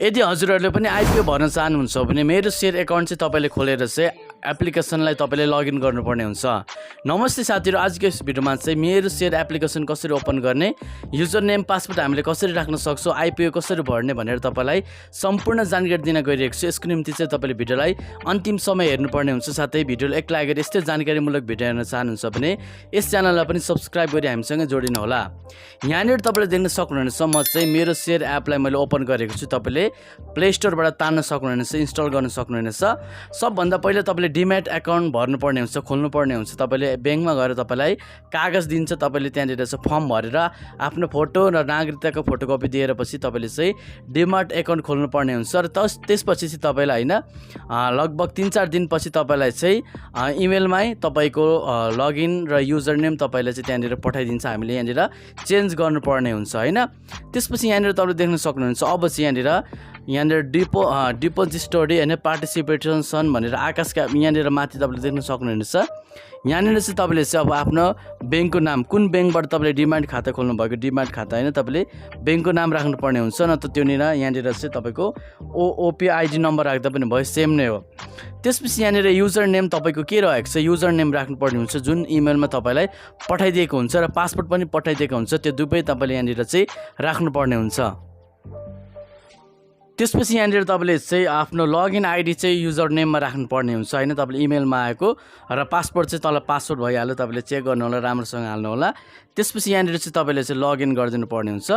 यदि हजुरहरूले पनि आइपिओ भर्न चाहनुहुन्छ भने मेरो सेयर एकाउन्ट चाहिँ तपाईँले खोलेर चाहिँ एप्लिकेसनलाई तपाईँले लगइन गर्नुपर्ने हुन्छ। नमस्ते साथीहरू, आजको यस भिडियोमा चाहिँ मेरो सेयर एप्लिकेसन कसरी ओपन गर्ने, युजर नेम पासवर्ड हामीले कसरी राख्न सक्छौँ, आइपिओ कसरी भर्ने भनेर तपाईँलाई सम्पूर्ण जानकारी दिन गइरहेको छु। यसको निम्ति चाहिँ तपाईँले भिडियोलाई अन्तिमसम्म हेर्नुपर्ने हुन्छ। साथै भिडियोलाई एक लाइक गरी यस्तै जानकारीमूलक भिडियो हेर्न चाहनुहुन्छ भने यस च्यानललाई पनि सब्स्क्राइब गरी हामीसँग जोडिनु होला। यहाँनिर तपाईँले देख्न सक्नुहुनेछ म चाहिँ मेरो सेयर एपलाई मैले ओपन गरेको छु। तपाईँले प्ले स्टोरबाट तान्न सक्नुहुनेछ, इन्स्टल गर्न सक्नुहुनेछ। सबभन्दा पहिला तपाईँले डिम्याट एकाउन्ट भर्नुपर्ने हुन्छ, खोल्नुपर्ने हुन्छ। तपाईँले ब्याङ्कमा गएर तपाईँलाई कागज दिन्छ, तपाईँले त्यहाँनिर चाहिँ फर्म भरेर आफ्नो फोटो र नागरिकताको फोटोकपी दिएर पछि तपाईँले चाहिँ डिम्याट एकाउन्ट खोल्नुपर्ने हुन्छ। र त्यसपछि चाहिँ तपाईँलाई होइन लगभग 3-4 दिनपछि तपाईँलाई चाहिँ इमेलमै तपाईँको लगइन र युजर नेम तपाईँलाई चाहिँ त्यहाँनिर पठाइदिन्छ। हामीले यहाँनिर चेन्ज गर्नुपर्ने हुन्छ होइन। त्यसपछि यहाँनिर तपाईँले देख्न सक्नुहुन्छ अब चाहिँ यहाँनिर डिपोजिटरी होइन पार्टिसिपेसन भनेर आकाशका यहाँनिर माथि तपाईँले देख्न सक्नुहुनेछ। यहाँनिर चाहिँ तपाईँले चाहिँ अब आफ्नो ब्याङ्कको नाम, कुन ब्याङ्कबाट तपाईँले डिमान्ड खाता खोल्नु भएको डिमान्ड खाता होइन, तपाईँले ब्याङ्कको नाम राख्नुपर्ने हुन्छ। न त त्योनिर यहाँनिर चाहिँ तपाईँको ओपिआइडी नम्बर राख्दा पनि भयो, सेम नै हो। त्यसपछि यहाँनिर युजर नेम तपाईँको के रहेको छ, युजर नेम राख्नुपर्ने हुन्छ जुन इमेलमा तपाईँलाई पठाइदिएको हुन्छ र पासपोर्ट पनि पठाइदिएको हुन्छ। त्यो दुवै तपाईँले यहाँनिर चाहिँ राख्नुपर्ने हुन्छ। त्यसपछि यहाँनिर तपाईँले चाहिँ आफ्नो लगइन आइडी चाहिँ युजर नेममा राख्नुपर्ने हुन्छ होइन। तपाईँले इमेलमा आएको र पासपोर्ट चाहिँ तल पासवर्ड भइहाल्यो, तपाईँले चेक गर्नु होला, राम्रोसँग हाल्नु होला। त्यसपछि यहाँनिर चाहिँ तपाईँले चाहिँ लगइन गरिदिनु पर्ने हुन्छ।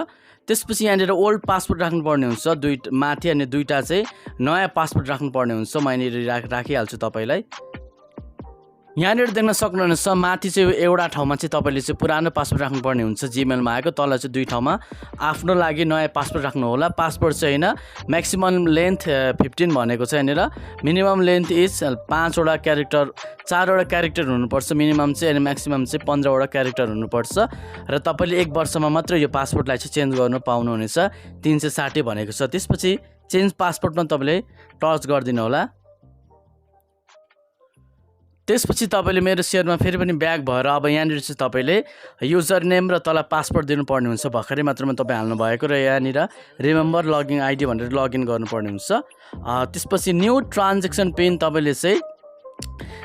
त्यसपछि यहाँनिर ओल्ड पासपोर्ट राख्नुपर्ने हुन्छ माथि, अनि दुईवटा चाहिँ नयाँ पासपोर्ट राख्नुपर्ने हुन्छ। म यहाँनिर राखिहाल्छु तपाईँलाई। यहाँनिर देख्न सक्नुहुनेछ माथि चाहिँ एउटा ठाउँमा चाहिँ तपाईँले चाहिँ पुरानो पासपोर्ट राख्नुपर्ने हुन्छ जिमेलमा आएको, तल चाहिँ 2 ठाउँमा आफ्नो लागि नयाँ पासपोर्ट राख्नु होला। पासपोर्ट चाहिँ होइन, म्याक्सिमम लेन्थ 15 भनेको छ यहाँनिर, मिनिमम लेन्थ इज 5वटा क्यारेक्टर, 4वटा क्यारेक्टर हुनुपर्छ मिनिमम चाहिँ, अनि म्याक्सिमम चाहिँ 15वटा क्यारेक्टर हुनुपर्छ। र तपाईँले 1 वर्षमा मात्र यो पासपोर्टलाई चाहिँ चेन्ज गर्नु पाउनुहुनेछ, 360 भनेको छ। त्यसपछि चेन्ज पासपोर्टमा तपाईँले टच गरिदिनु होला। त्यसपछि तपाईँले मेरो सेयरमा फेरि पनि ब्याक भएर अब यहाँनिर चाहिँ तपाईँले युजर नेम र तल पासवर्ड दिनुपर्ने हुन्छ। भर्खरै मात्रमा तपाईँ हाल्नु भएको, र यहाँनिर रिमेम्बर लगइन आइडी भनेर लगइन गर्नुपर्ने हुन्छ। त्यसपछि न्यू ट्रान्जेक्सन पिन तपाईँले चाहिँ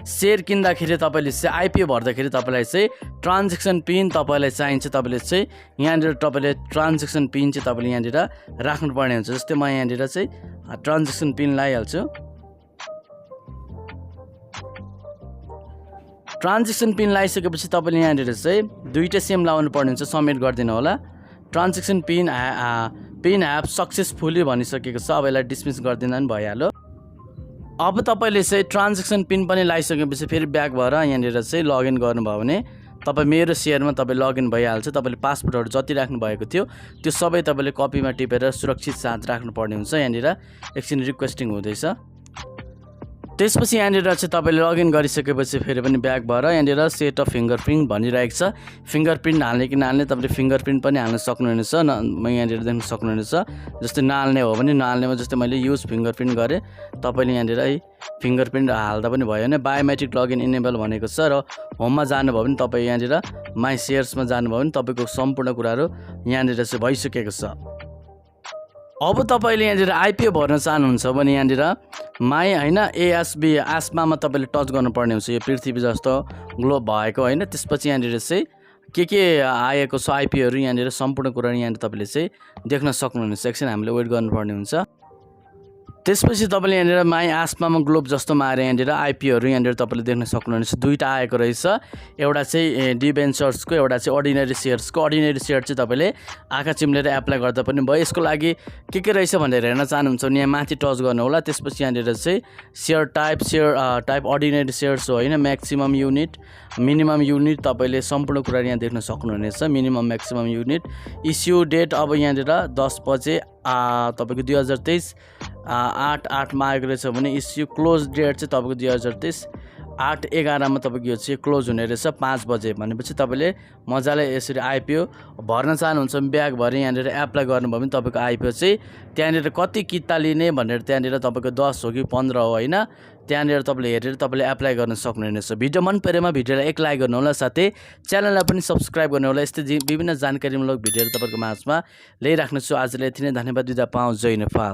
सेयर किन्दाखेरि तपाईँले चाहिँ आइपिओ भर्दाखेरि तपाईँलाई चाहिँ ट्रान्जेक्सन पिन तपाईँलाई चाहिन्छ। तपाईँले चाहिँ यहाँनिर तपाईँले ट्रान्जेक्सन पिन चाहिँ तपाईँले यहाँनिर राख्नुपर्ने हुन्छ। जस्तै म यहाँनिर चाहिँ ट्रान्जेक्सन पिन लगाइहाल्छु। ट्रान्जेक्सन पिन लगाइसकेपछि तपाईँले यहाँनिर चाहिँ दुईवटै सेम लाउनु पर्ने हुन्छ, सबमिट गरिदिनु होला। ट्रान्जेक्सन पिन ह्याभ सक्सेसफुली भनिसकेको छ, अब यसलाई डिसमिस गरिदिँदा पनि भइहाल्यो। अब तपाईँले चाहिँ ट्रान्जेक्सन पिन पनि लगाइसकेपछि फेरि ब्याक भएर यहाँनिर चाहिँ लगइन गर्नुभयो भने तपाईँ मेरो सेयरमा तपाईँ लगइन भइहाल्छ। तपाईँले पासपोर्टहरू जति राख्नु भएको थियो त्यो सबै तपाईँले कपीमा टिपेर सुरक्षित साथ राख्नुपर्ने हुन्छ। यहाँनिर एकछिन रिक्वेस्टिङ हुँदैछ। त्यसपछि यहाँनिर चाहिँ तपाईँले लगइन गरिसकेपछि फेरि पनि ब्याक भएर यहाँनिर सेट अफ फिङ्गरप्रिन्ट भनिरहेको छ। फिङ्गरप्रिन्ट हाल्ने कि नहाल्ने तपाईँले फिङ्गरप्रिन्ट पनि हाल्न सक्नुहुनेछ। म यहाँनिर देख्न सक्नुहुनेछ, जस्तै नहाल्ने हो भने नहाल्नेमा जस्तै मैले युज फिङ्गरप्रिन्ट गरेँ, तपाईँले यहाँनिर है फिङ्गरप्रिन्ट हाल्दा पनि भयो भने बायोमेट्रिक लगइन इनेबल भनेको छ। र होममा जानुभयो भने तपाईँ यहाँनिर माई सेयर्समा जानुभयो भने तपाईँको सम्पूर्ण कुराहरू यहाँनिर चाहिँ भइसकेको छ। अब तपाईँले यहाँनिर आइपिओ भर्न चाहनुहुन्छ भने यहाँनिर माई होइन आसमामा तपाईँले टच गर्नुपर्ने हुन्छ, यो पृथ्वी जस्तो ग्लोब भएको होइन। त्यसपछि यहाँनिर चाहिँ के आएको छ आइपिओहरू यहाँनिर सम्पूर्ण कुरा यहाँनिर तपाईँले चाहिँ देख्न सक्नुहुनेछ। एकछिन हामीले वेट गर्नुपर्ने हुन्छ। त्यसपछि तपाईँले यहाँनिर माई आसमामा ग्लोब जस्तोमा आएर यहाँनिर आइपिओहरू यहाँनिर तपाईँले देख्न सक्नुहुनेछ। दुईवटा आएको रहेछ, एउटा चाहिँ डिबेन्चर्सको, एउटा चाहिँ अर्डिनरी सेयर्सको। अर्डिनरी सेयर चाहिँ तपाईँले आँखा चिम्लेर एप्लाई गर्दा पनि भयो। यसको लागि के रहेछ भनेर हेर्न चाहनुहुन्छ भने यहाँ माथि टच गर्नु होला। त्यसपछि यहाँनिर चाहिँ सेयर टाइप अर्डिनरी सेयर्स हो होइन, म्याक्सिमम युनिट मिनिमम युनिट तपाईँले सम्पूर्ण कुरा यहाँ देख्न सक्नुहुनेछ। Minimum maximum unit, issue date अब यहाँनिर 10 बजे तपाईँको 2023 8/8 आएको रहेछ भने इस्यु क्लोज डेट चाहिँ तपाईँको 2023 8/11 तपाईँको यो चाहिँ क्लोज हुने रहेछ 5 बजे। भनेपछि तपाईँले मजाले यसरी आइपिओ भर्न चाहनुहुन्छ भने ब्याक भएर यहाँनिर एप्लाई गर्नुभयो भने तपाईँको आइपिओ चाहिँ त्यहाँनिर कति किता लिने भनेर त्यहाँनिर तपाईँको 10 हो कि 15 हो होइन, त्यहाँनिर तपाईँले हेरेर तपाईँले एप्लाई गर्न सक्नुहुनेछ। भिडियो मन परेमा भिडियोलाई एक लाइक गर्नु होला, साथै च्यानललाई पनि सब्स्क्राइब गर्नु होला। यस्तै विभिन्न जानकारीमूलक भिडियोहरू तपाईँको माझमा ल्याइराख्नेछु। आजलाई यति नै, धन्यवाद, बिदा पाऊँ। जय नेपाल।